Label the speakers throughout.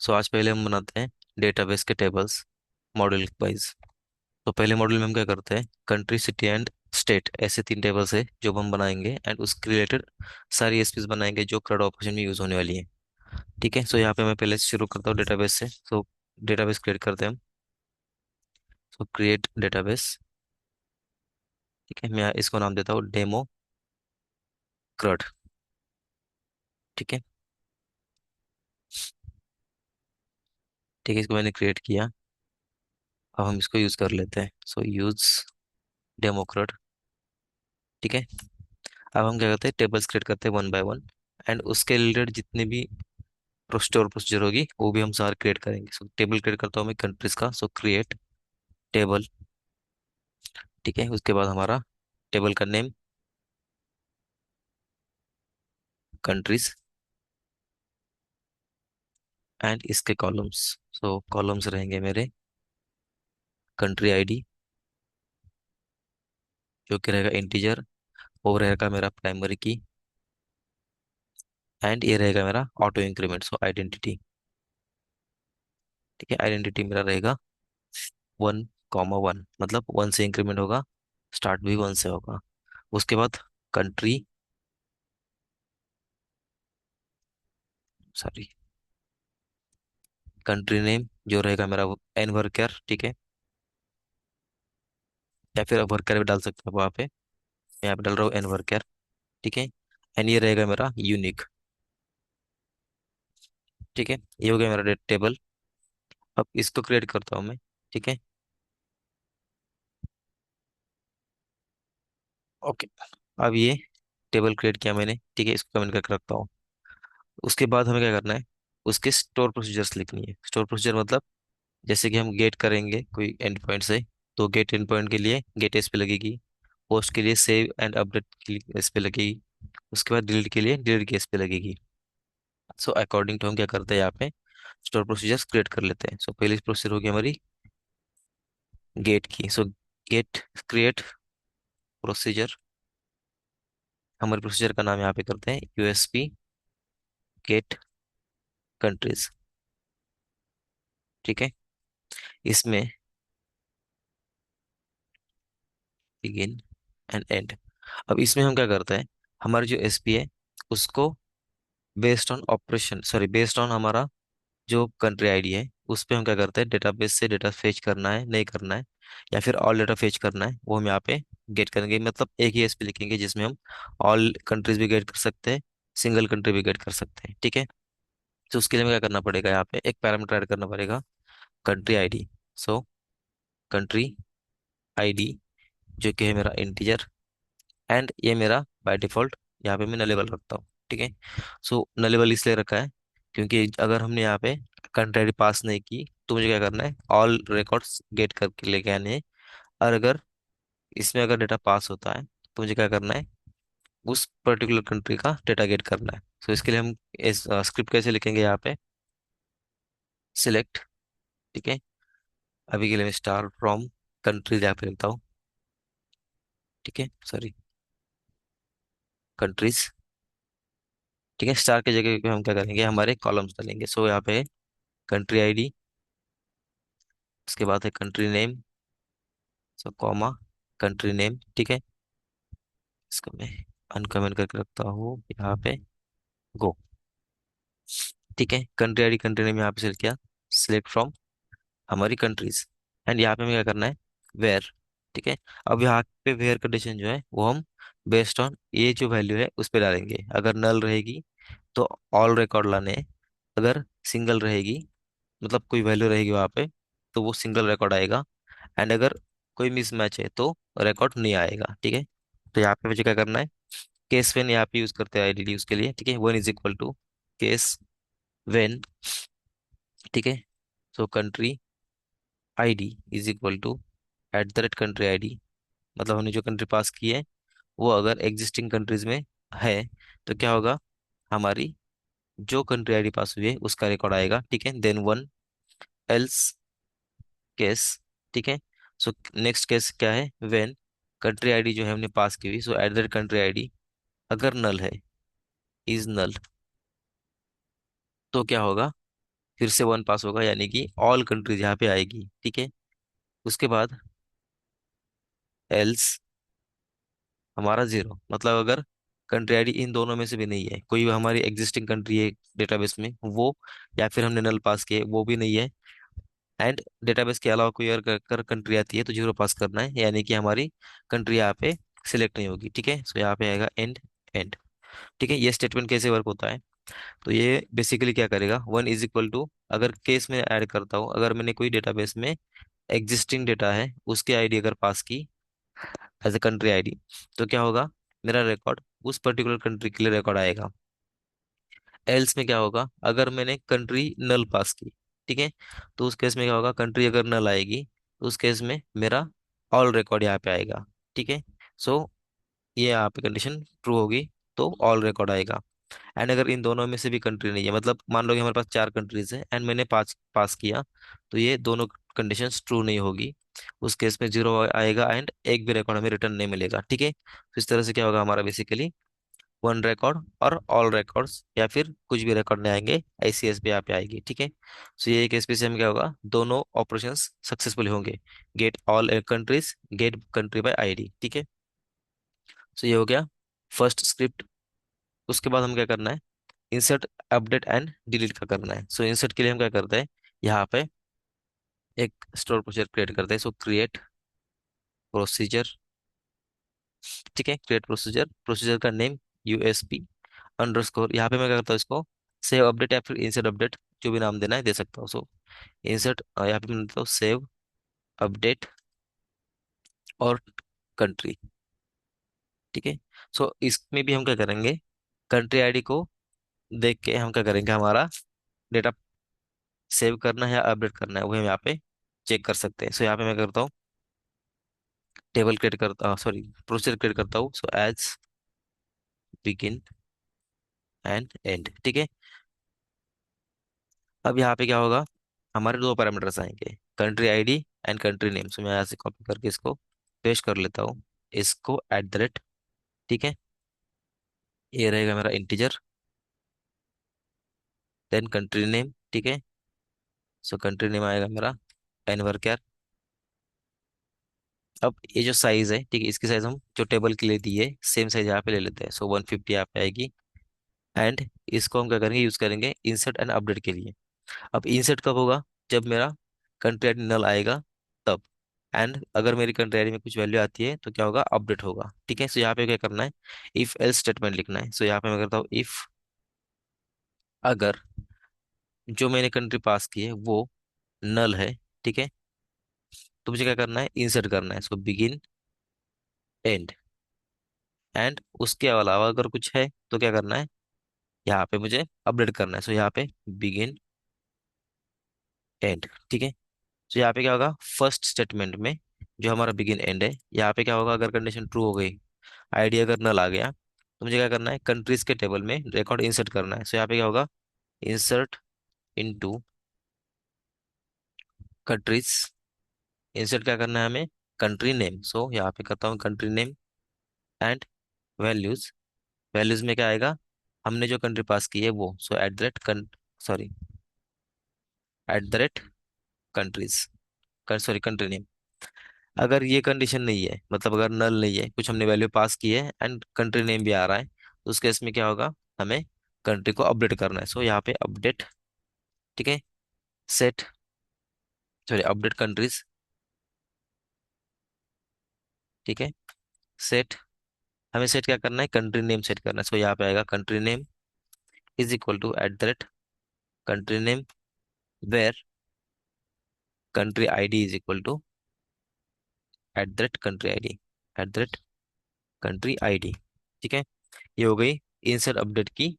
Speaker 1: सो आज पहले हम बनाते हैं डेटाबेस के टेबल्स मॉडल वाइज। तो पहले मॉडल में हम क्या करते हैं, कंट्री सिटी एंड स्टेट, ऐसे तीन टेबल्स है जो हम बनाएंगे एंड उसके रिलेटेड सारी एसपीज बनाएंगे जो CRUD ऑपरेशन में यूज होने वाली है। ठीक है, सो यहाँ पे मैं पहले से शुरू करता हूँ डेटाबेस से। सो डेटाबेस क्रिएट करते हैं हम। सो क्रिएट डेटाबेस। ठीक है, मैं इसको नाम देता हूँ डेमो CRUD। ठीक है। ठीक है, इसको मैंने क्रिएट किया। अब हम इसको यूज कर लेते हैं। सो यूज डेमो CRUD। ठीक है। अब हम क्या करते हैं, टेबल्स क्रिएट करते हैं वन बाय वन एंड उसके रिलेटेड जितने भी स्टोर प्रोसीजर होगी वो भी हम सारे क्रिएट करेंगे। सो टेबल क्रिएट करता हूँ मैं कंट्रीज का। सो क्रिएट टेबल। ठीक है, उसके बाद हमारा टेबल का नेम कंट्रीज एंड इसके कॉलम्स। सो कॉलम्स रहेंगे मेरे कंट्री आईडी जो कि रहेगा इंटीजर, वो रहेगा मेरा प्राइमरी की एंड ये रहेगा मेरा ऑटो इंक्रीमेंट, सो आइडेंटिटी। ठीक है, आइडेंटिटी मेरा रहेगा 1,1, मतलब 1 से इंक्रीमेंट होगा, स्टार्ट भी 1 से होगा। उसके बाद कंट्री, सॉरी, कंट्री नेम जो रहेगा मेरा वो एन वर्कर। ठीक है, या फिर आप वर्कर भी डाल सकते हो वहाँ पे। मैं यहाँ पे डाल रहा हूँ एन वर्कर। ठीक है, एंड ये रहेगा मेरा यूनिक। ठीक है, ये हो गया मेरा टेबल। अब इसको क्रिएट करता हूँ मैं। ठीक है। ओके, अब ये टेबल क्रिएट किया मैंने। ठीक है, इसको कमेंट करके रखता हूँ। उसके बाद हमें क्या करना है, उसके स्टोर प्रोसीजर्स लिखनी है। स्टोर प्रोसीजर मतलब जैसे कि हम गेट करेंगे कोई एंड पॉइंट से, तो गेट एंड पॉइंट के लिए गेट एस पे लगेगी। पोस्ट के लिए सेव एंड अपडेट के लिए इस पे लगेगी। उसके बाद डिलीट के लिए डिलीट के इस पे लगेगी। सो अकॉर्डिंग टू हम क्या करते हैं यहाँ पे स्टोर प्रोसीजर्स क्रिएट कर लेते हैं। सो पहली प्रोसीजर होगी हमारी गेट की। सो गेट क्रिएट प्रोसीजर। हमारे प्रोसीजर का नाम यहाँ पे करते हैं यूएसपी गेट कंट्रीज। ठीक है, इसमें बिगिन एंड एंड। अब इसमें हम क्या करते हैं, हमारी जो एसपी है उसको based on operation, sorry based on हमारा जो कंट्री आईडी है उस पे हम क्या करते हैं, डेटाबेस से डेटा फेच करना है नहीं करना है, या फिर ऑल डेटा फेच करना है, वो हम यहाँ पे गेट करेंगे। मतलब एक ही एसपी लिखेंगे जिसमें हम ऑल कंट्रीज भी गेट कर सकते हैं, सिंगल कंट्री भी गेट कर सकते हैं। ठीक है, तो उसके लिए हमें क्या करना पड़ेगा, यहाँ पे एक पैरामीटर ऐड करना पड़ेगा, कंट्री आईडी। सो कंट्री आईडी जो कि है मेरा इंटीजर एंड ये मेरा बाय डिफॉल्ट यहाँ पे मैं नलेबल रखता हूँ। ठीक है, सो नलेबल इसलिए रखा है क्योंकि अगर हमने यहाँ पे कंट्री पास नहीं की तो मुझे क्या करना है, ऑल रिकॉर्ड्स गेट करके लेके आने हैं। और अगर इसमें अगर डेटा पास होता है तो मुझे क्या करना है, उस पर्टिकुलर कंट्री का डेटा गेट करना है। सो इसके लिए हम इस स्क्रिप्ट कैसे लिखेंगे, यहाँ पे सिलेक्ट। ठीक है, अभी के लिए मैं स्टार फ्रॉम कंट्रीज यहाँ पे लिखता हूँ। ठीक है, सॉरी, कंट्रीज। ठीक है, स्टार की जगह पे हम क्या करेंगे, हमारे कॉलम्स डालेंगे। सो यहाँ पे कंट्री आईडी, उसके बाद है कंट्री नेम, सो कॉमा कंट्री नेम। ठीक है, इसको मैं अनकमेंट करके रखता हूँ यहाँ पे, गो। ठीक है, कंट्री आईडी कंट्री नेम यहाँ पे सिलेक्ट किया, सिलेक्ट फ्रॉम हमारी कंट्रीज एंड यहाँ पे हमें क्या करना है, वेयर। ठीक है, अब यहाँ पे वेयर कंडीशन जो है वो हम बेस्ड ऑन ये जो वैल्यू है उस पे डालेंगे। अगर नल रहेगी तो ऑल रिकॉर्ड लाने हैं, अगर सिंगल रहेगी मतलब कोई वैल्यू रहेगी वहाँ पे तो वो सिंगल रिकॉर्ड आएगा, एंड अगर कोई मिसमैच है तो रिकॉर्ड नहीं आएगा। ठीक है, तो यहाँ पे मुझे क्या करना है, केस वेन यहाँ पे यूज करते हैं आईडीडी उसके लिए। ठीक है, one is equal to case when. ठीक है, so country ID is equal to at the rate country ID, मतलब हमने जो कंट्री पास की है वो अगर एग्जिस्टिंग कंट्रीज में है तो क्या होगा, हमारी जो कंट्री आईडी पास हुई है उसका रिकॉर्ड आएगा। ठीक है, देन वन एल्स केस। ठीक है, सो नेक्स्ट केस क्या है, व्हेन कंट्री आईडी जो है हमने पास की हुई, सो एट दैट कंट्री आईडी अगर नल है, इज नल, तो क्या होगा, फिर से वन पास होगा, यानी कि ऑल कंट्रीज यहाँ पे आएगी, ठीक है। उसके बाद एल्स हमारा जीरो, मतलब अगर कंट्री आईडी इन दोनों में से भी नहीं है, कोई भी हमारी एग्जिस्टिंग कंट्री है डेटाबेस में वो, या फिर हमने नल पास किए वो भी नहीं है, एंड डेटाबेस के अलावा कोई अगर कंट्री आती है तो जीरो पास करना है, यानी कि हमारी कंट्री यहाँ पे सिलेक्ट नहीं होगी, ठीक है। सो यहाँ पे आएगा एंड एंड, ठीक है। ये स्टेटमेंट कैसे वर्क होता है, तो ये बेसिकली क्या करेगा, वन इज इक्वल टू, अगर केस में ऐड करता हूँ, अगर मैंने कोई डेटाबेस में एग्जिस्टिंग डेटा है उसकी आईडी अगर पास की एज ए कंट्री आईडी, तो क्या होगा, मेरा रिकॉर्ड उस पर्टिकुलर कंट्री के लिए रिकॉर्ड आएगा। एल्स में क्या होगा, अगर मैंने कंट्री नल पास की, ठीक है, तो उस केस में क्या होगा, कंट्री अगर नल आएगी तो उस केस में मेरा ऑल रिकॉर्ड यहाँ पे आएगा, ठीक है। सो ये यहाँ पे कंडीशन ट्रू होगी तो ऑल रिकॉर्ड आएगा। एंड अगर इन दोनों में से भी कंट्री नहीं है, मतलब मान लो कि हमारे पास चार कंट्रीज है एंड मैंने पांच पास किया, तो ये दोनों कंडीशंस ट्रू नहीं होगी, उस केस में जीरो आएगा एंड एक भी रिकॉर्ड हमें रिटर्न नहीं मिलेगा, ठीक है। तो इस तरह से क्या होगा हमारा बेसिकली वन रिकॉर्ड और ऑल रिकॉर्ड्स, या फिर कुछ भी रिकॉर्ड नहीं आएंगे, आईसीएस पे यहाँ पे आएगी, ठीक है। सो ये केस पे से हम क्या होगा, दोनों ऑपरेशंस सक्सेसफुल होंगे, get all countries, get country by ID, ठीक है। सो ये हो गया फर्स्ट स्क्रिप्ट। उसके बाद हम क्या करना है, इंसर्ट अपडेट एंड डिलीट का करना है। सो इंसर्ट के लिए हम क्या करते हैं, यहाँ पे एक स्टोर प्रोसीजर क्रिएट करते हैं। सो क्रिएट प्रोसीजर, ठीक है, क्रिएट प्रोसीजर, प्रोसीजर का नेम यूएसपी अंडरस्कोर, यहाँ पे मैं क्या करता हूँ, इसको सेव अपडेट या फिर इंसर्ट अपडेट जो भी नाम देना है दे सकता हूँ। सो इंसर्ट यहाँ पे मैं देता हूँ सेव अपडेट और कंट्री, ठीक है। सो इसमें भी हम क्या करेंगे, कंट्री आईडी को देख के हम क्या करेंगे, हमारा डेटा सेव करना है या अपडेट करना है वो हम यहाँ पे चेक कर सकते हैं। सो यहाँ पे मैं करता हूँ टेबल क्रिएट करता, सॉरी प्रोसीजर क्रिएट करता हूँ। So as begin and end, ठीक है। अब यहाँ पे क्या होगा, हमारे दो पैरामीटर्स आएंगे, country ID and country name. So मैं यहाँ से कॉपी करके इसको पेस्ट कर लेता हूँ, इसको एट द रेट, ठीक है, ये रहेगा मेरा इंटीजर, देन कंट्री नेम, ठीक है। सो कंट्री नेम आएगा मेरा एनवर कैर। अब ये जो साइज है, ठीक है, इसकी साइज हम जो टेबल के लिए दी है सेम साइज यहाँ पे ले लेते हैं। सो 150 यहाँ पे आएगी, एंड इसको हम क्या करेंगे, यूज करेंगे इंसर्ट एंड अपडेट के लिए। अब इंसर्ट कब होगा, जब मेरा कंट्री आईडी नल आएगा तब, एंड अगर मेरी कंट्री आईडी में कुछ वैल्यू आती है तो क्या होगा, अपडेट होगा, ठीक है। सो यहाँ पे क्या करना है, इफ एल्स स्टेटमेंट लिखना है। सो यहाँ पे मैं करता हूँ इफ, अगर जो मैंने कंट्री पास की है वो नल है, ठीक है, तो मुझे क्या करना है, इंसर्ट करना है। सो बिगिन एंड, एंड उसके अलावा अगर कुछ है तो क्या करना है, यहाँ पे मुझे अपडेट करना है। सो यहाँ पे बिगिन एंड, ठीक है। तो यहाँ पे क्या होगा, फर्स्ट स्टेटमेंट में जो हमारा बिगिन एंड है, यहाँ पे क्या होगा, अगर कंडीशन ट्रू हो गई, आईडी अगर नल आ गया, तो मुझे क्या करना है, कंट्रीज के टेबल में रिकॉर्ड इंसर्ट करना है। सो यहाँ पे क्या होगा, इंसर्ट इनटू कंट्रीज, इंसर्ट क्या करना है हमें, कंट्री नेम। सो यहाँ पे करता हूँ country name and values, values में क्या आएगा, हमने जो कंट्री पास की है वो। So at the rate, sorry at the rate countries, sorry country name. अगर ये कंडीशन नहीं है, मतलब अगर नल नहीं है, कुछ हमने वैल्यू पास की है एंड कंट्री नेम भी आ रहा है, तो उस केस में क्या होगा, हमें कंट्री को अपडेट करना है। सो यहाँ पे अपडेट, ठीक है, सेट, सॉरी अपडेट कंट्रीज, ठीक है, सेट, हमें सेट क्या करना है, कंट्री नेम सेट करना है। सो यहाँ पे आएगा country name is equal to at the rate country name where country ID is equal to at the rate country ID, at the rate country ID, ठीक है। ये हो गई इंसर्ट अपडेट की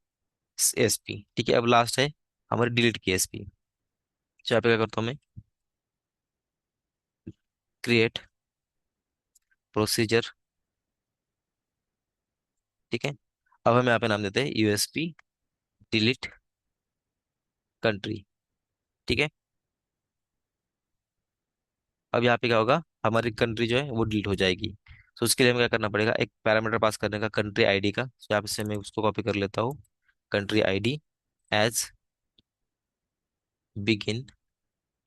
Speaker 1: एसपी, ठीक है। अब लास्ट है हमारी डिलीट की एसपी। तो यहाँ पे क्या करता हूँ मैं, क्रिएट प्रोसीजर, ठीक है। अब हम यहाँ पे नाम देते हैं यूएसपी डिलीट कंट्री, ठीक है। अब यहाँ पे क्या होगा, हमारी कंट्री जो है वो डिलीट हो जाएगी। तो उसके लिए हमें क्या करना पड़ेगा, एक पैरामीटर पास करने का कंट्री आईडी का। तो यहाँ पे से मैं उसको कॉपी कर लेता हूँ, country ID as begin,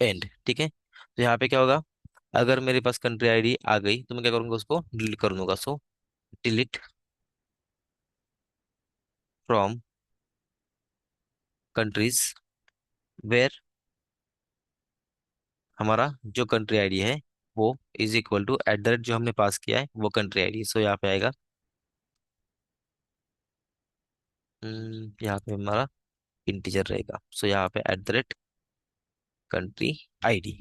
Speaker 1: end. ठीक है, तो यहाँ पे क्या होगा, अगर मेरे पास कंट्री आईडी आ गई तो मैं क्या करूंगा, उसको डिलीट कर दूंगा। So delete from countries where हमारा जो कंट्री आईडी है वो is equal to at the rate जो हमने पास किया है वो कंट्री आईडी। सो यहाँ पे आएगा, यहाँ पे हमारा इंटीजर रहेगा। सो यहाँ पे eight the rate country ID.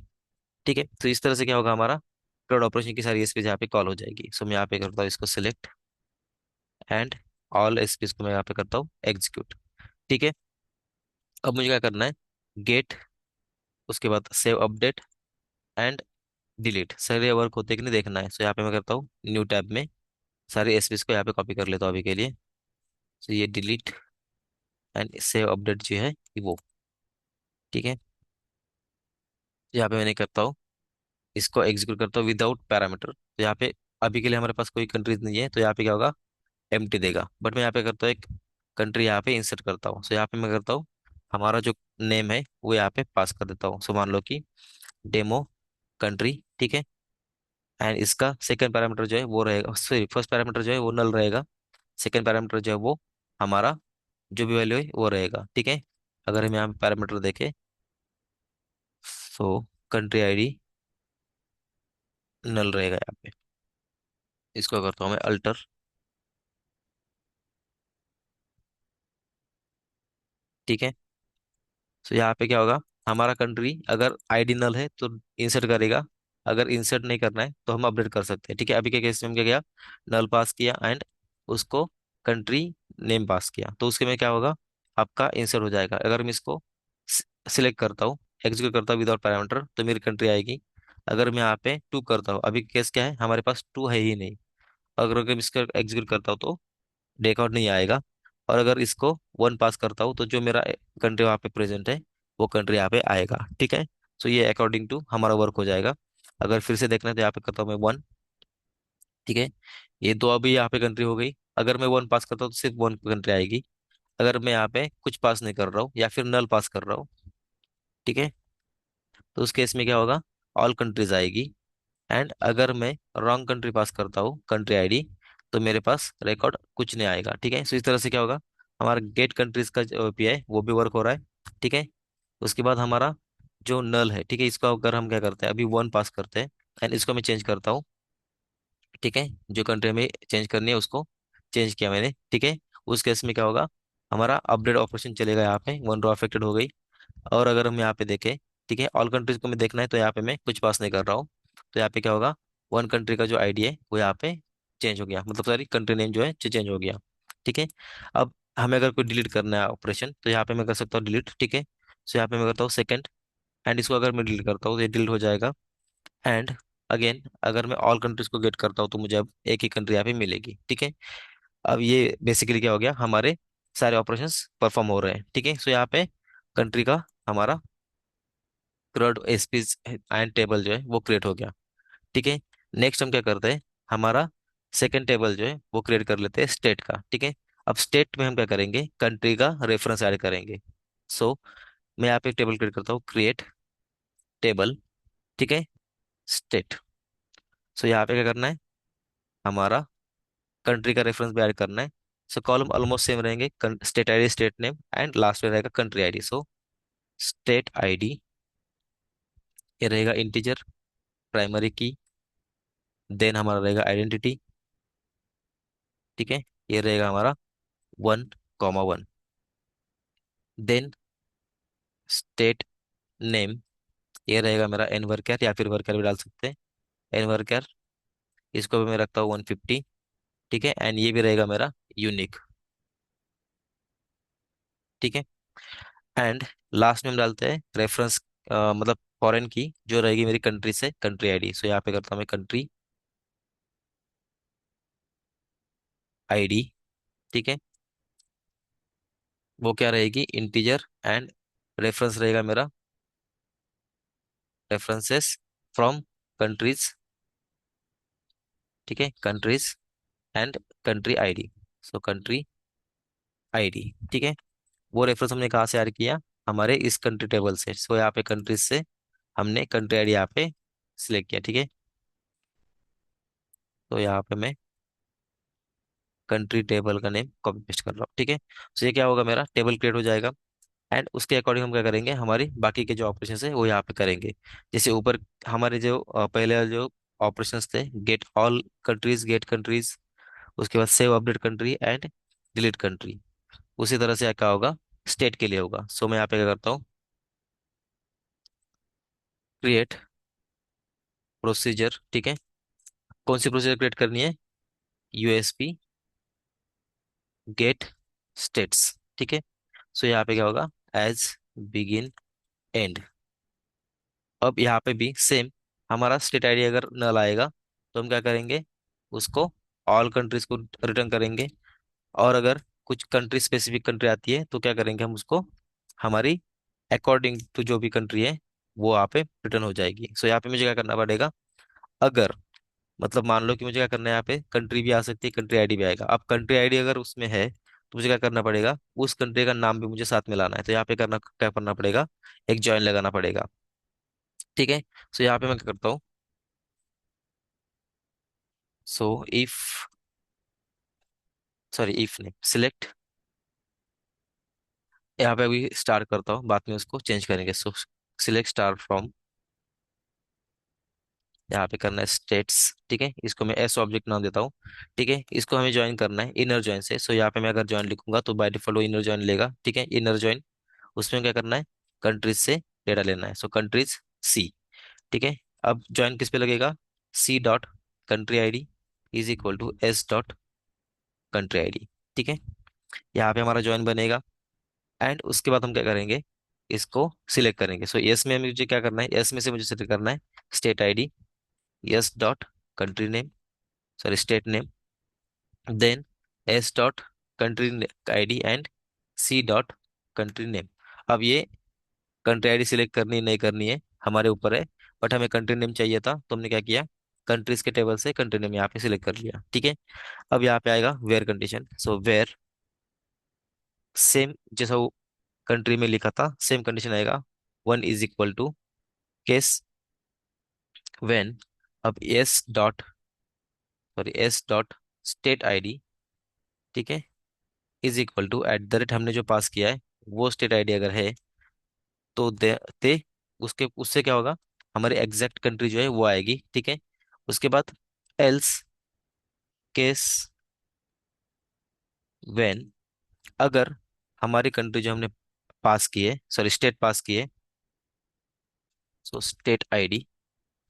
Speaker 1: ठीक है, तो इस तरह से क्या होगा, हमारा क्लाउड ऑपरेशन की सारी एसपीज यहाँ पे कॉल हो जाएगी। सो मैं यहाँ पे करता हूँ इसको सिलेक्ट, एंड ऑल एसपीज को मैं यहाँ पे करता हूँ एग्जीक्यूट। ठीक है, अब मुझे क्या करना है, गेट, उसके बाद सेव अपडेट एंड डिलीट, सारे वर्क होते हैं कि नहीं देखना है। सो यहाँ पे मैं करता हूँ न्यू टैब में सारे एसपीज को यहाँ पे कॉपी कर लेता हूँ अभी के लिए। सो ये डिलीट एंड सेव अपडेट जो है वो। ठीक है, यहाँ पे मैंने करता हूँ इसको एग्जीक्यूट करता हूँ विदाउट पैरामीटर। तो यहाँ पे अभी के लिए हमारे पास कोई कंट्रीज नहीं है, तो यहाँ पे क्या होगा, एम्प्टी देगा। बट मैं यहाँ पे करता हूँ एक कंट्री यहाँ पे इंसर्ट करता हूँ। सो यहाँ पे मैं करता हूँ हमारा जो नेम है वो यहाँ पे पास कर देता हूँ। सो मान लो कि डेमो कंट्री। ठीक है, एंड इसका सेकंड पैरामीटर जो है वो रहेगा, सॉरी फर्स्ट पैरामीटर जो है वो नल रहेगा, सेकंड पैरामीटर जो है वो हमारा जो भी वैल्यू है वो रहेगा। ठीक है, अगर हम यहाँ पे पैरामीटर देखें, सो कंट्री आईडी नल रहेगा यहाँ पे। इसको करता हूँ मैं अल्टर। ठीक है, तो यहाँ पे क्या होगा, हमारा कंट्री अगर आईडी नल है तो इंसर्ट करेगा, अगर इंसर्ट नहीं करना है तो हम अपडेट कर सकते हैं। ठीक है, अभी के केस में हम क्या किया, नल पास किया एंड उसको कंट्री नेम पास किया, तो उसके में क्या होगा, आपका इंसर्ट हो जाएगा। अगर मैं इसको सिलेक्ट करता हूँ, एग्जीक्यूट करता हूँ विदाउट पैरामीटर, तो मेरी कंट्री आएगी। अगर मैं यहाँ पे टू करता हूँ, अभी केस क्या है, हमारे पास टू है ही नहीं, अगर मैं इसका एग्जीक्यूट करता हूँ तो डेकआउट नहीं आएगा। और अगर इसको वन पास करता हूँ तो जो मेरा कंट्री वहाँ पे प्रेजेंट है वो कंट्री यहाँ पे आएगा। ठीक है, सो ये अकॉर्डिंग टू हमारा वर्क हो जाएगा। अगर फिर से देखना है तो यहाँ पे करता हूँ मैं वन। ठीक है, ये दो अभी यहाँ पे कंट्री हो गई। अगर मैं वन पास करता हूँ तो सिर्फ वन कंट्री आएगी। अगर मैं यहाँ पे कुछ पास नहीं कर रहा हूँ या फिर नल पास कर रहा हूँ, ठीक है, तो उस केस में क्या होगा, ऑल कंट्रीज आएगी। एंड अगर मैं रॉन्ग कंट्री पास करता हूँ कंट्री आईडी, तो मेरे पास रिकॉर्ड कुछ नहीं आएगा। ठीक है, सो इस तरह से क्या होगा, हमारा गेट कंट्रीज का जो एपीआई है वो भी वर्क हो रहा है। ठीक है, उसके बाद हमारा जो नल है, ठीक है, इसको अगर हम क्या करते हैं, अभी वन पास करते हैं एंड इसको मैं चेंज करता हूँ। ठीक है, जो कंट्री में चेंज करनी है उसको चेंज किया मैंने। ठीक है, उस केस में क्या होगा, हमारा अपडेट ऑपरेशन चलेगा, यहाँ पे वन रो अफेक्टेड हो गई। और अगर हम यहाँ पे देखें, ठीक है, ऑल कंट्रीज को मैं देखना है तो यहाँ पे मैं कुछ पास नहीं कर रहा हूँ, तो यहाँ पे क्या होगा, वन कंट्री का जो आईडी है वो यहाँ पे चेंज हो गया, मतलब सारी कंट्री नेम जो है चेंज हो गया। ठीक है, अब हमें अगर कोई डिलीट करना है ऑपरेशन तो यहाँ पे मैं कर सकता हूँ डिलीट। ठीक है, सो यहाँ पे मैं करता हूँ सेकंड, एंड इसको अगर मैं डिलीट करता हूँ तो ये डिलीट हो जाएगा। एंड अगेन अगर मैं ऑल कंट्रीज को गेट करता हूँ तो मुझे अब एक ही कंट्री यहाँ पे मिलेगी। ठीक है, अब ये बेसिकली क्या हो गया, हमारे सारे ऑपरेशंस परफॉर्म हो रहे हैं। ठीक है, सो यहाँ पे कंट्री का हमारा क्रड एसपीज एंड टेबल जो है वो क्रिएट हो गया। ठीक है, नेक्स्ट हम क्या करते हैं, हमारा सेकंड टेबल जो है वो क्रिएट कर लेते हैं स्टेट का। ठीक है, अब स्टेट में हम क्या करेंगे, कंट्री का रेफरेंस ऐड करेंगे। सो मैं यहाँ पे एक टेबल क्रिएट करता हूँ, क्रिएट टेबल। ठीक है, स्टेट। सो यहाँ पे क्या करना है, हमारा कंट्री का रेफरेंस भी ऐड करना है। सो कॉलम ऑलमोस्ट सेम रहेंगे, state ID, state name and last में रहेगा कंट्री आईडी। सो स्टेट आईडी, ये रहेगा इंटीजर प्राइमरी की, देन हमारा रहेगा आइडेंटिटी। ठीक है, ये रहेगा हमारा 1,1, देन स्टेट नेम, ये रहेगा मेरा एन वर्कर या फिर वर्कर भी डाल सकते हैं, एन वर्कर। इसको भी मैं रखता हूँ 150। ठीक है, एंड ये भी रहेगा मेरा यूनिक। ठीक है, एंड लास्ट में हम डालते हैं रेफरेंस, मतलब फॉरेन की जो रहेगी मेरी कंट्री से कंट्री आईडी। सो यहाँ पे करता हूँ मैं कंट्री आईडी। ठीक है, वो क्या रहेगी, इंटीजर एंड रेफरेंस रहेगा मेरा रेफरेंसेस फ्रॉम कंट्रीज। ठीक है, countries and country ID. So country ID. ठीक है, वो रेफरेंस हमने कहाँ से ऐड किया, हमारे इस कंट्री टेबल से। सो यहाँ पे कंट्रीज से हमने कंट्री आईडी यहाँ पे सिलेक्ट किया, ठीक है। तो यहाँ पे मैं कंट्री टेबल का नेम कॉपी पेस्ट कर रहा हूँ, ठीक है। तो ये क्या होगा, मेरा टेबल क्रिएट हो जाएगा। एंड उसके अकॉर्डिंग हम क्या करेंगे, हमारी बाकी के जो ऑपरेशन है वो यहाँ पे करेंगे। जैसे ऊपर हमारे जो पहले जो ऑपरेशंस थे, get all countries, get countries, उसके बाद save update country and delete country, उसी तरह से क्या होगा, स्टेट के लिए होगा। सो मैं यहाँ पे क्या करता हूँ, क्रिएट प्रोसीजर, ठीक है। कौन सी प्रोसीजर क्रिएट करनी है, यूएसपी गेट स्टेट्स, ठीक है। सो यहाँ पे क्या होगा, एज बिगिन एंड। अब यहाँ पे भी सेम, हमारा स्टेट आईडी अगर नल आएगा तो हम क्या करेंगे, उसको ऑल कंट्रीज को रिटर्न करेंगे। और अगर कुछ कंट्री स्पेसिफिक कंट्री आती है तो क्या करेंगे, हम उसको हमारी अकॉर्डिंग टू जो भी कंट्री है वो यहाँ पे रिटर्न हो जाएगी। सो यहाँ पे मुझे क्या करना पड़ेगा, अगर मतलब मान लो कि मुझे क्या करना है, यहाँ पे कंट्री भी आ सकती है, कंट्री आईडी भी आएगा। अब कंट्री आईडी अगर उसमें है तो मुझे क्या करना पड़ेगा, उस कंट्री का नाम भी मुझे साथ में लाना है। तो यहाँ पे करना क्या करना पड़ेगा, एक ज्वाइन लगाना पड़ेगा, ठीक है। सो यहाँ पे मैं क्या करता हूँ, सो इफ, सॉरी इफ नहीं, सिलेक्ट, यहाँ पे अभी स्टार करता हूँ, बाद में उसको चेंज करेंगे। सो सिलेक्ट स्टार फ्रॉम, यहाँ पे करना है स्टेट्स, ठीक है। इसको मैं एस ऑब्जेक्ट नाम देता हूँ, ठीक है। इसको हमें ज्वाइन करना है इनर ज्वाइन से। सो यहाँ पे मैं अगर ज्वाइन लिखूंगा तो बाय डिफॉल्ट वो इनर ज्वाइन लेगा, ठीक है। इनर ज्वाइन, उसमें क्या करना है, कंट्रीज से डेटा लेना है। सो कंट्रीज सी, ठीक है। अब ज्वाइन किस पे लगेगा, C dot country ID is equal to S dot country ID, ठीक है। यहाँ पे हमारा ज्वाइन बनेगा। एंड उसके बाद हम क्या करेंगे, इसको सिलेक्ट करेंगे। सो यस में मुझे क्या करना है, यस में से मुझे सिलेक्ट करना है state ID, S dot country name, sorry state name, then S dot country ID and C dot country name. अब ये कंट्री आईडी सिलेक्ट करनी नहीं करनी है हमारे ऊपर है, बट हमें कंट्री नेम चाहिए था तो हमने क्या किया, कंट्रीज के टेबल से कंट्री नेम यहाँ पे सिलेक्ट कर लिया, ठीक है। अब यहाँ पे आएगा where condition. So where, same जैसा वो कंट्री में लिखा था सेम कंडीशन आएगा, one is equal to case when, अब S dot, sorry S dot state ID, ठीक है, is equal to at the rate हमने जो पास किया है वो स्टेट आईडी अगर है तो ते उसके उससे क्या होगा, हमारी एग्जैक्ट कंट्री जो है वो आएगी, ठीक है। उसके बाद एल्स केस वेन, अगर हमारी कंट्री जो हमने पास की है, सॉरी स्टेट पास की है, सो स्टेट आईडी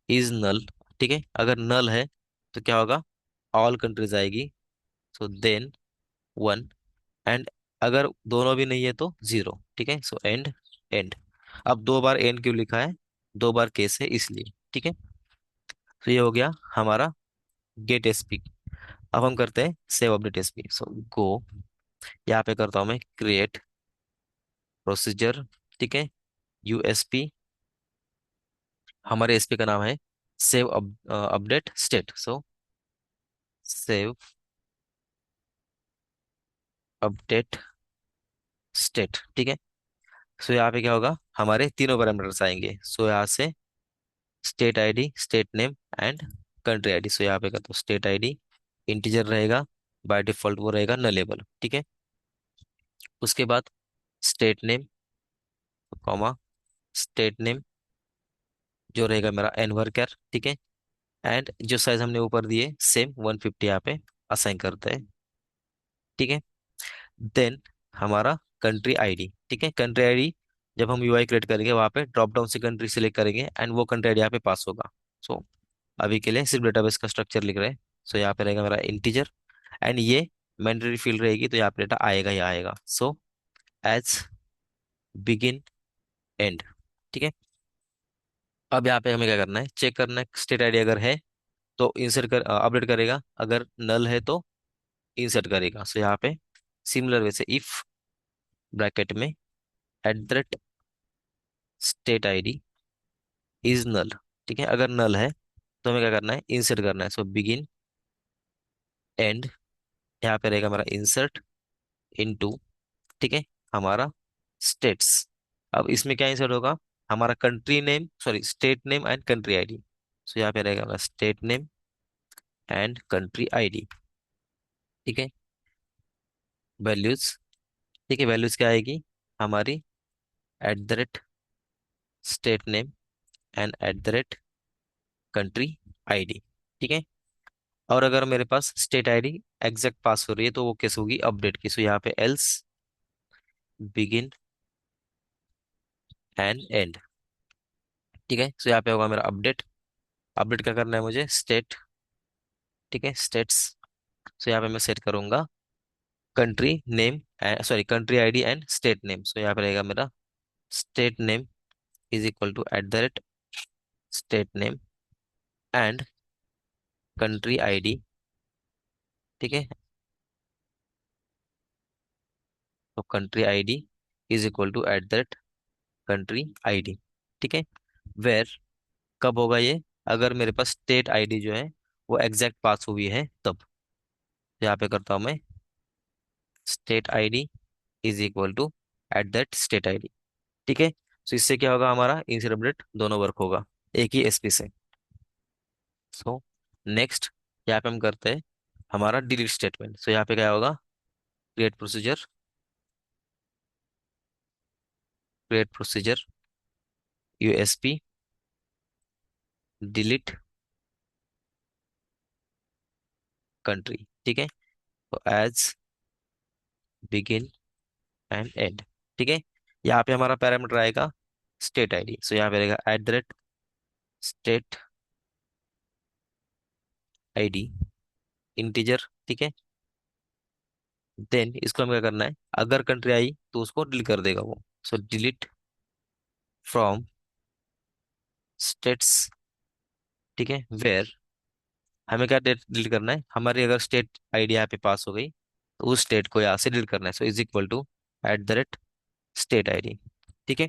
Speaker 1: इज नल, ठीक है। अगर नल है तो क्या होगा, ऑल कंट्रीज आएगी, सो देन वन। एंड अगर दोनों भी नहीं है तो जीरो, ठीक है। So and and. अब दो बार एंड क्यों लिखा है, दो बार केस है इसलिए, ठीक है। तो ये हो गया हमारा गेट एसपी। अब हम करते हैं सेव अपडेट एसपी। सो गो, यहाँ पे करता हूँ मैं क्रिएट प्रोसीजर, ठीक है, यूएसपी, हमारे एसपी का नाम है सेव अपडेट स्टेट। सो सेव अपडेट स्टेट, ठीक है। सो यहाँ पे क्या होगा, हमारे तीनों पैरामीटर्स आएंगे। सो यहाँ से state ID, state name and country ID. So यहाँ पे करता हूँ स्टेट आईडी इंटीजर रहेगा, बाय डिफॉल्ट वो रहेगा नलेबल, ठीक है। उसके बाद state name, comma state name जो रहेगा मेरा एनवर्कर, ठीक है। एंड जो साइज हमने ऊपर दिए सेम 150 यहाँ पे असाइन करते हैं, ठीक है। देन हमारा कंट्री आईडी, ठीक है। कंट्री आईडी जब हम यूआई क्रिएट करेंगे वहां पे ड्रॉप डाउन से कंट्री सिलेक्ट करेंगे एंड वो कंट्री आईडी यहाँ पे पास होगा। सो अभी के लिए सिर्फ डेटाबेस का स्ट्रक्चर लिख रहे हैं। सो यहाँ पे रहेगा मेरा इंटीजर एंड ये मैंडेटरी फील्ड रहेगी तो यहाँ पे डेटा आएगा ही आएगा। सो एज बिगिन एंड, ठीक है। अब यहाँ पे हमें क्या करना है, चेक करना है स्टेट आईडी अगर है तो इंसर्ट कर अपडेट करेगा, अगर नल है तो इंसर्ट करेगा। सो यहाँ पे सिमिलर वे से इफ ब्रैकेट में at the rate state ID is null, ठीक है। अगर नल है तो हमें क्या करना है, इंसर्ट करना है। सो बिगिन एंड, यहाँ पे रहेगा हमारा इंसर्ट इनटू, ठीक है, हमारा स्टेट्स, अब इसमें क्या इंसर्ट होगा, हमारा country name, sorry state name and country ID. So यहाँ पे रहेगा हमारा state name and country ID. ठीक है, वैल्यूज, ठीक है, वैल्यूज क्या आएगी हमारी, @ state name and country ID. ठीक है, और अगर मेरे पास स्टेट आईडी एग्जैक्ट पास हो रही है तो वो कैसे होगी, अपडेट की। सो यहाँ पे एल्स बिगिन एंड एंड। ठीक है, सो यहाँ पे होगा मेरा अपडेट। अपडेट क्या करना है मुझे, स्टेट, ठीक है, स्टेट्स। सो यहाँ पे मैं सेट करूंगा country name, sorry country ID and state name. So यहाँ पे रहेगा मेरा state name is equal to state name and country ID. ठीक है, तो country ID is equal to country ID. ठीक है, वेर, कब होगा ये, अगर मेरे पास स्टेट आईडी जो है वो एग्जैक्ट पास हुई है तब। यहाँ पे करता हूं मैं state ID is equal to state ID. ठीक है, तो इससे क्या होगा, हमारा इंसर्ट अपडेट दोनों वर्क होगा एक ही एसपी से। सो नेक्स्ट, यहाँ पे हम करते हैं हमारा डिलीट स्टेटमेंट। सो यहाँ पे क्या होगा, create procedure, create procedure USP delete country. ठीक है, तो एज बिगिन एंड एंड। ठीक है, यहाँ पे हमारा पैरामीटर आएगा स्टेट आईडी। सो यहाँ पे रहेगा स्टेट आईडी इंटीजर। ठीक है, देन इसको हमें क्या करना है, अगर कंट्री आई तो उसको डिलीट कर देगा वो। सो डिलीट फ्रॉम स्टेट्स। ठीक है, वेयर, हमें क्या डिलीट करना है, हमारी अगर स्टेट आईडी यहाँ पे पास हो गई तो उस स्टेट को यहाँ से डिलीट करना है। So is equal to state ID. ठीक है,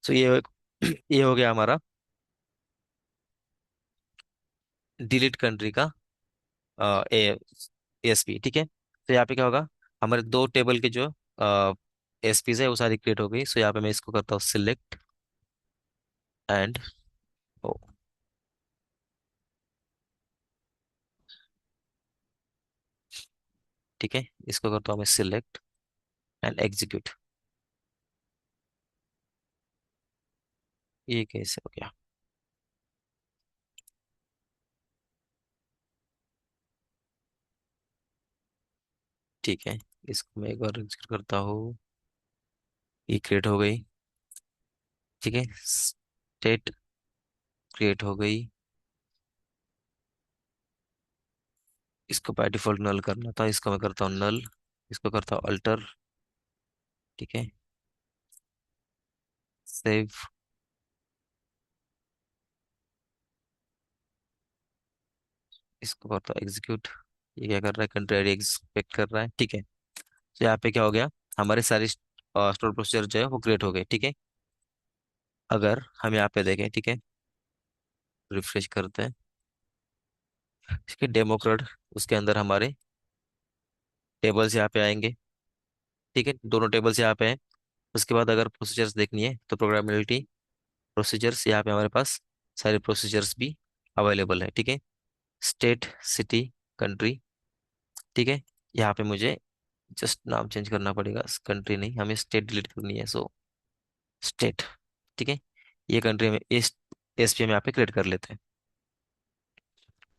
Speaker 1: सो ये ये हो गया हमारा डिलीट कंट्री का एएसपी। ठीक है, तो यहाँ पे क्या होगा, हमारे दो टेबल के जो एसपीज है वो सारी क्रिएट हो गई। सो यहाँ पे मैं इसको करता हूँ सिलेक्ट एंड ओ। ठीक है, इसको करता हूँ मैं सिलेक्ट एंड एग्जीक्यूट। ये कैसे हो गया, ठीक है, इसको मैं एक बार एग्जीक्यूट करता हूँ। ये क्रिएट हो गई। ठीक है, स्टेट क्रिएट हो गई। इसको बाय डिफॉल्ट नल करना था, इसको मैं करता हूँ नल। इसको करता हूँ अल्टर। ठीक है, सेव, इसको करता हूँ एग्जीक्यूट। ये क्या कर रहा है, कंट्री आईडी एक्सपेक्ट कर रहा है। ठीक है, तो यहाँ पे क्या हो गया, हमारे सारे स्टोर प्रोसीजर जो है वो क्रिएट हो गए। ठीक है, अगर हम यहाँ पे देखें, ठीक है, रिफ्रेश करते हैं। ठीक है, डेमोक्रेट, उसके अंदर हमारे टेबल्स यहाँ पे आएंगे। ठीक है, दोनों टेबल्स यहाँ पे हैं। उसके बाद अगर प्रोसीजर्स देखनी है तो प्रोग्रामेबिलिटी प्रोसीजर्स, यहाँ पे हमारे पास सारे प्रोसीजर्स भी अवेलेबल है। ठीक है, स्टेट, सिटी, कंट्री। ठीक है, यहाँ पे मुझे जस्ट नाम चेंज करना पड़ेगा, कंट्री नहीं, हमें स्टेट डिलीट करनी है। सो स्टेट। ठीक है, ये कंट्री में इस एसपी में यहाँ पे क्रिएट कर लेते हैं।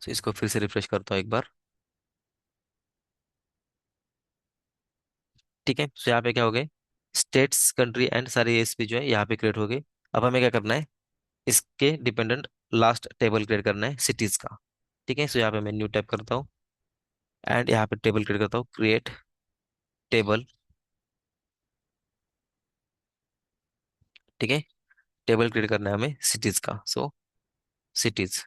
Speaker 1: तो इसको फिर से रिफ्रेश करता हूँ एक बार। ठीक है, तो यहाँ पे क्या हो गए, स्टेट्स, कंट्री एंड सारे एसपी जो है यहाँ पे क्रिएट हो गए। अब हमें क्या करना है, इसके डिपेंडेंट लास्ट टेबल क्रिएट करना है सिटीज का। ठीक है, सो यहाँ पे मैं न्यू टाइप करता हूँ एंड यहाँ पे टेबल क्रिएट करता हूँ, क्रिएट टेबल। ठीक है, टेबल क्रिएट करना है हमें सिटीज का। So cities,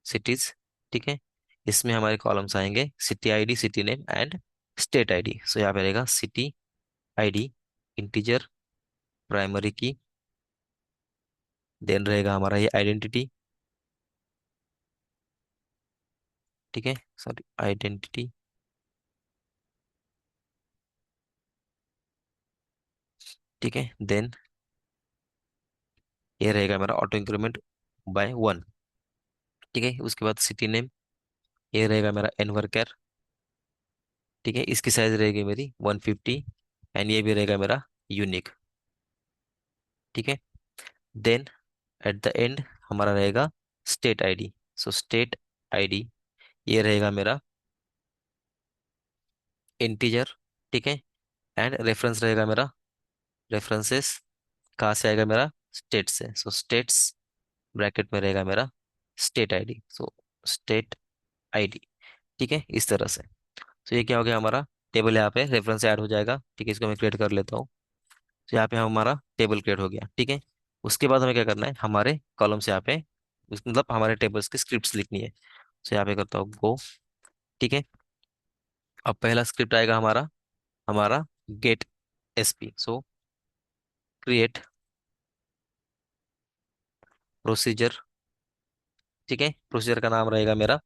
Speaker 1: cities. ठीक है, इसमें हमारे कॉलम्स आएंगे city ID, city name and state ID. So यहाँ पे रहेगा city ID integer primary key, then रहेगा हमारा ये आइडेंटिटी। ठीक है, सॉरी आइडेंटिटी। ठीक है। देन ये रहेगा मेरा ऑटो इंक्रीमेंट बाय 1। ठीक है, उसके बाद सिटी नेम, ये रहेगा मेरा एनवर्कर। ठीक है, इसकी साइज रहेगी मेरी 150, एंड ये भी रहेगा मेरा यूनिक। ठीक है। देन एट द एंड हमारा रहेगा स्टेट आईडी। सो स्टेट आईडी ये रहेगा मेरा इंटीजर। ठीक है। एंड रेफरेंस रहेगा मेरा, रेफरेंसेस कहाँ से आएगा मेरा, स्टेट से। सो स्टेट्स ब्रैकेट में रहेगा मेरा स्टेट आईडी। सो स्टेट आईडी। ठीक है, इस तरह से। तो ये क्या हो गया हमारा टेबल, यहाँ पे रेफरेंस ऐड हो जाएगा। ठीक है, इसको मैं क्रिएट कर लेता हूँ। तो यहाँ पे हमारा टेबल क्रिएट हो गया। ठीक है। उसके बाद हमें क्या करना है, हमारे कॉलम से यहाँ पे मतलब हमारे टेबल्स की स्क्रिप्ट्स लिखनी है। तो यहाँ पे करता हूँ गो। ठीक है। अब पहला स्क्रिप्ट आएगा हमारा हमारा get SP. So create procedure. ठीक है, प्रोसीजर का नाम रहेगा मेरा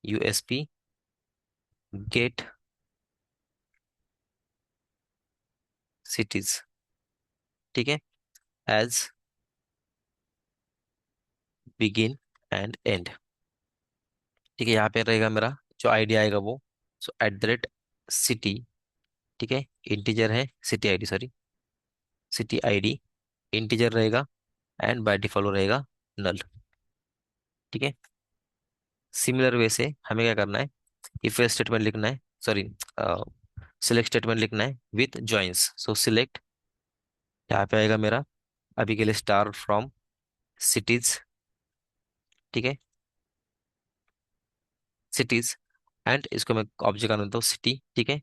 Speaker 1: यूएसपी गेट सिटीज। ठीक है, एज बिगिन एंड एंड। ठीक है, यहाँ पे रहेगा मेरा जो आईडी आएगा वो, so at the rate city. ठीक है, इंटीजर है, city ID sorry, city ID integer रहेगा, एंड बाय डिफॉल्ट रहेगा नल। ठीक है। सिमिलर वे से हमें क्या करना है, इफ स्टेटमेंट लिखना है, सॉरी सिलेक्ट स्टेटमेंट लिखना है विथ जॉइंस। सो सिलेक्ट यहाँ पे आएगा मेरा अभी के लिए स्टार फ्रॉम सिटीज। ठीक है, सिटीज, एंड इसको मैं ऑब्जेक्ट का नाम देता हूँ सिटी। ठीक है।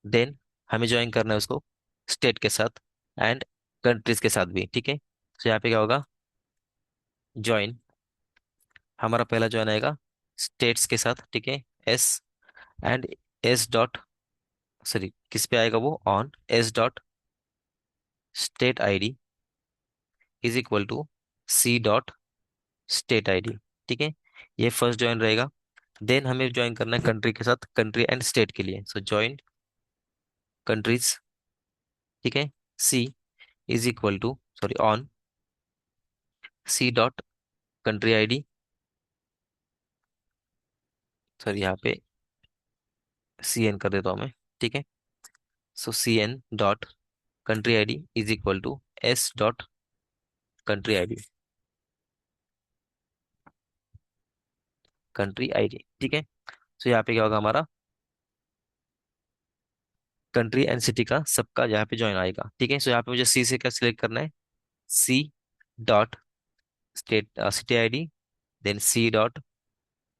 Speaker 1: देन हमें ज्वाइन करना है उसको स्टेट के साथ एंड कंट्रीज के साथ भी। ठीक है, तो यहाँ पे क्या होगा, ज्वाइन, हमारा पहला ज्वाइन आएगा स्टेट्स के साथ। ठीक है, S and S dot, sorry किस पे आएगा वो, on S dot state ID is equal to C dot state ID. ठीक है, ये फर्स्ट ज्वाइन रहेगा। देन हमें ज्वाइन करना है कंट्री के साथ, कंट्री एंड स्टेट के लिए। So join countries. ठीक है, C is equal to, sorry on C dot country ID, sorry यहाँ पे सी एन कर देता हूँ मैं। ठीक है, so C N dot country ID is equal to S dot country ID, country ID. ठीक है, सो यहाँ पे क्या होगा हमारा कंट्री एंड सिटी का सबका यहाँ पे ज्वाइन आएगा। ठीक है, सो यहाँ पे मुझे सी से क्या सिलेक्ट करना है, C dot state city ID, then C dot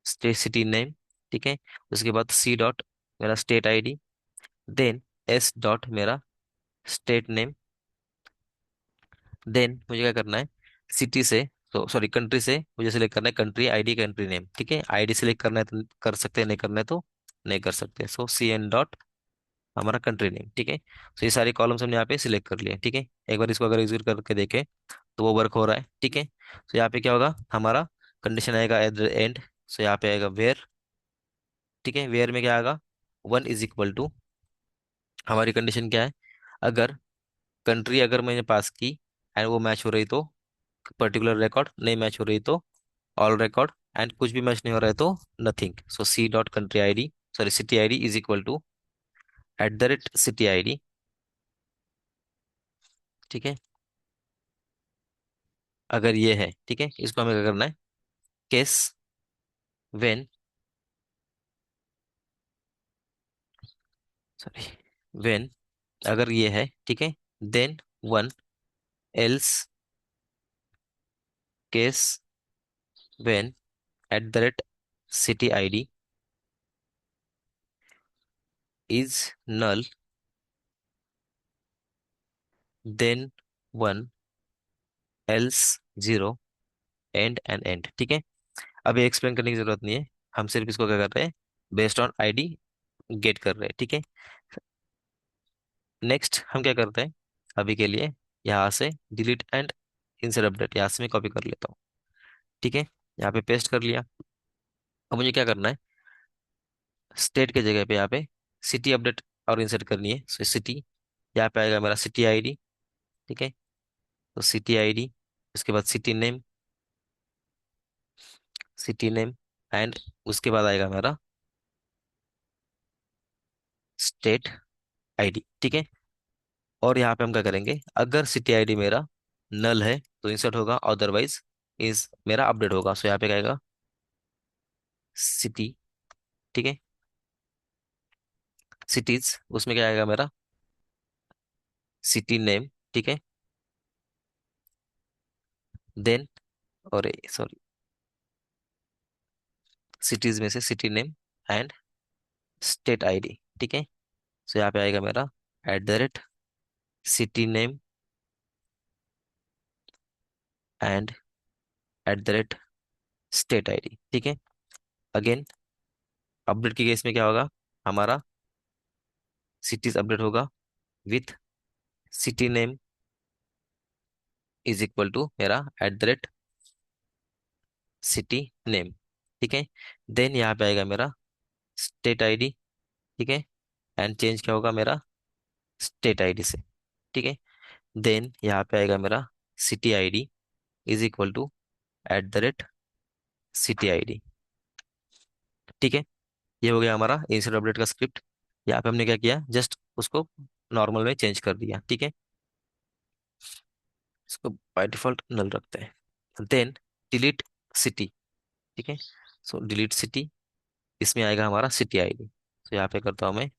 Speaker 1: state city name. ठीक है, उसके बाद सी डॉट मेरा state ID, then S dot मेरा स्टेट नेम। देन मुझे क्या करना है, सिटी से, तो सॉरी कंट्री से मुझे सिलेक्ट करना है कंट्री आईडी कंट्री नेम। ठीक है, आईडी सिलेक्ट करना है तो कर सकते हैं, नहीं करना है तो नहीं कर सकते। सो सी एन डॉट हमारा कंट्री नेम। ठीक है, तो ये सारे कॉलम्स हमने यहाँ पे सिलेक्ट कर लिए। ठीक है, एक बार इसको अगर एग्जीक्यूट करके देखें तो वो वर्क हो रहा है। ठीक है, तो यहाँ पे क्या होगा हमारा कंडीशन आएगा एट द एंड। सो यहाँ पे आएगा वेयर। ठीक है, वेयर में क्या आएगा, 1 इज इक्वल टू, हमारी कंडीशन क्या है, अगर कंट्री अगर मैंने पास की एंड वो मैच हो रही तो पर्टिकुलर रिकॉर्ड, नहीं मैच हो रही तो ऑल रिकॉर्ड, एंड कुछ भी मैच नहीं हो रहा है तो nothing. So C dot country ID, sorry city ID is equal to at the rate city ID. ठीक है, अगर ये है, ठीक है, इसको हमें क्या करना है, केस वेन, सॉरी वेन, अगर ये है, ठीक है, then one, else case when at the rate city ID is null, then one, else zero, end end end. ठीक है, अब ये एक्सप्लेन करने की जरूरत नहीं है, हम सिर्फ इसको क्या कर रहे हैं, बेस्ड ऑन आईडी गेट कर रहे हैं। ठीक है, नेक्स्ट हम क्या करते हैं, अभी के लिए यहाँ से डिलीट एंड इंसर्ट अपडेट यहाँ से मैं कॉपी कर लेता हूँ। ठीक है, यहाँ पे पेस्ट कर लिया। अब मुझे क्या करना है, स्टेट के जगह पे यहाँ पे सिटी अपडेट और इंसर्ट करनी है। सो सिटी, यहाँ पे आएगा मेरा सिटी आईडी, ठीक है। तो सिटी आईडी, उसके बाद सिटी नेम एंड उसके बाद आएगा मेरा स्टेट आईडी, ठीक है। और यहाँ पे हम क्या करेंगे, अगर सिटी आईडी मेरा नल है तो इंसर्ट होगा, अदरवाइज इस मेरा अपडेट होगा। सो यहाँ पे क्या आएगा, सिटी, ठीक है। सिटीज, उसमें क्या आएगा मेरा सिटी नेम, ठीक है। देन, और सॉरी, सिटीज में से city name and state ID, ठीक है। सो यहाँ पे आएगा मेरा @city name and @state ID, ठीक है। अगेन अपडेट के केस में क्या होगा, हमारा सिटीज अपडेट होगा with city name is equal to मेरा @सिटी नेम, ठीक है। देन यहाँ पे आएगा मेरा स्टेट आईडी, ठीक है। एंड चेंज क्या होगा मेरा स्टेट आईडी से, ठीक है। देन यहाँ पे आएगा मेरा city ID is equal to @city ID, ठीक है। ये हो गया हमारा इंस्टेंट अपडेट का स्क्रिप्ट। यहाँ पे हमने क्या किया, जस्ट उसको नॉर्मल में चेंज कर दिया, ठीक है। इसको बाय डिफॉल्ट नल रखते हैं। देन डिलीट सिटी, ठीक है। सो डिलीट सिटी, इसमें आएगा हमारा सिटी आईडी। तो यहाँ पे करता हूँ मैं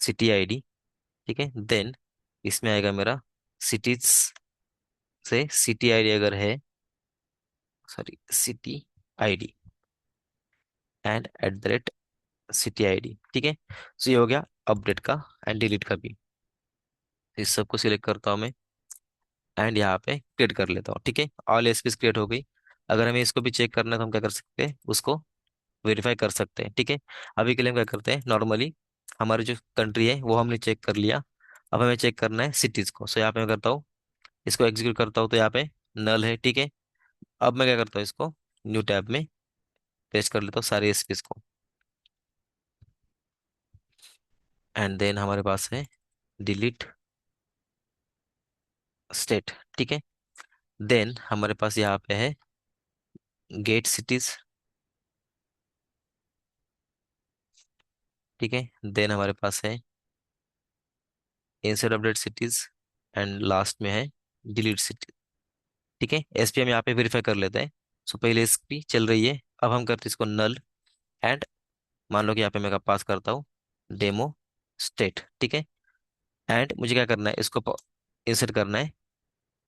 Speaker 1: सिटी आईडी, ठीक है। देन इसमें आएगा मेरा सिटीज से सिटी आईडी अगर है, sorry, city ID and @city ID, ठीक है। सो ये हो गया अपडेट का एंड डिलीट का भी। इस सबको सिलेक्ट करता हूँ मैं एंड यहाँ पे क्रिएट कर लेता हूँ, ठीक है। ऑल एसपीज क्रिएट हो गई। अगर हमें इसको भी चेक करना है तो हम क्या कर सकते हैं, उसको वेरीफाई कर सकते हैं, ठीक है। अभी के लिए हम क्या करते हैं, नॉर्मली हमारी जो कंट्री है वो हमने चेक कर लिया। अब हमें चेक करना है सिटीज को। सो यहाँ पे मैं करता हूँ, इसको एग्जीक्यूट करता हूँ तो यहाँ पे नल है, ठीक है। अब मैं क्या करता हूँ, इसको न्यू टैब में पेस्ट कर लेता हूँ सारे एसपीज को। एंड देन हमारे पास है डिलीट स्टेट, ठीक है। देन हमारे पास यहाँ पे है गेट सिटीज, ठीक है। देन हमारे पास है insert update cities and last में है डिलीट सिटी, ठीक है। एसपी हम यहाँ पे वेरीफाई कर लेते हैं। सो पहले एसपी चल रही है, अब हम करते हैं इसको नल एंड मान लो कि यहाँ पे मैं पास करता हूँ डेमो स्टेट, ठीक है। एंड मुझे क्या करना है, इसको इंसर्ट करना है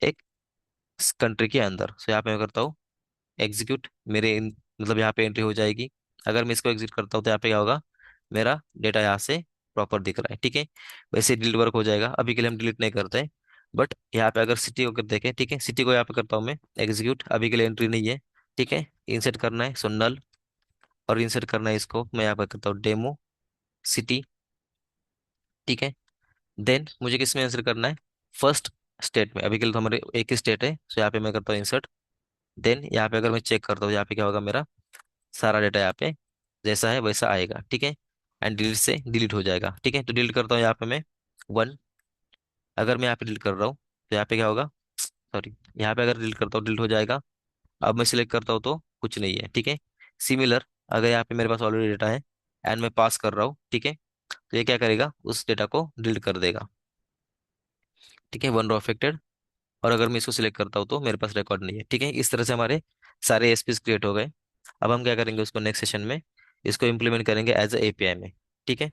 Speaker 1: एक कंट्री के अंदर। सो यहाँ पे मैं करता हूँ एग्जीक्यूट, मतलब यहाँ पे एंट्री हो जाएगी। अगर मैं इसको एग्जीक्यूट करता हूँ तो यहाँ पे क्या होगा, मेरा डेटा यहाँ से प्रॉपर दिख रहा है, ठीक है। वैसे डिलीट वर्क हो जाएगा, अभी के लिए हम डिलीट नहीं करते हैं। बट यहाँ पे अगर सिटी को अगर देखें, ठीक है, सिटी को यहाँ पे करता हूँ मैं एग्जीक्यूट, अभी के लिए एंट्री नहीं है, ठीक है। इंसर्ट करना है सो नल, और इंसर्ट करना है इसको मैं यहाँ पे करता हूँ डेमो सिटी, ठीक है। देन मुझे किस में आंसर करना है, फर्स्ट स्टेट में। अभी के लिए तो हमारे एक ही स्टेट है, सो यहाँ पे मैं करता हूँ इंसर्ट। देन यहाँ पे अगर मैं चेक करता हूँ, यहाँ पे क्या होगा, मेरा सारा डेटा यहाँ पे जैसा है वैसा आएगा, ठीक है। एंड डिलीट से डिलीट हो जाएगा, ठीक है। तो डिलीट करता हूँ यहाँ पे मैं 1। अगर मैं यहाँ पे डिलीट कर रहा हूँ तो यहाँ पे क्या होगा, सॉरी, यहाँ पे अगर डिलीट करता हूँ डिलीट हो जाएगा। अब मैं सिलेक्ट करता हूँ तो कुछ नहीं है, ठीक है। सिमिलर, अगर यहाँ पे मेरे पास ऑलरेडी डेटा है एंड मैं पास कर रहा हूँ, ठीक है, तो ये क्या करेगा, उस डेटा को डिलीट कर देगा, ठीक है। One row affected. और अगर मैं इसको सिलेक्ट करता हूँ तो मेरे पास रिकॉर्ड नहीं है, ठीक है। इस तरह से हमारे सारे एसपीज क्रिएट हो गए। अब हम क्या करेंगे, उसको नेक्स्ट सेशन में इसको इम्प्लीमेंट करेंगे एज ए एपीआई में, ठीक है।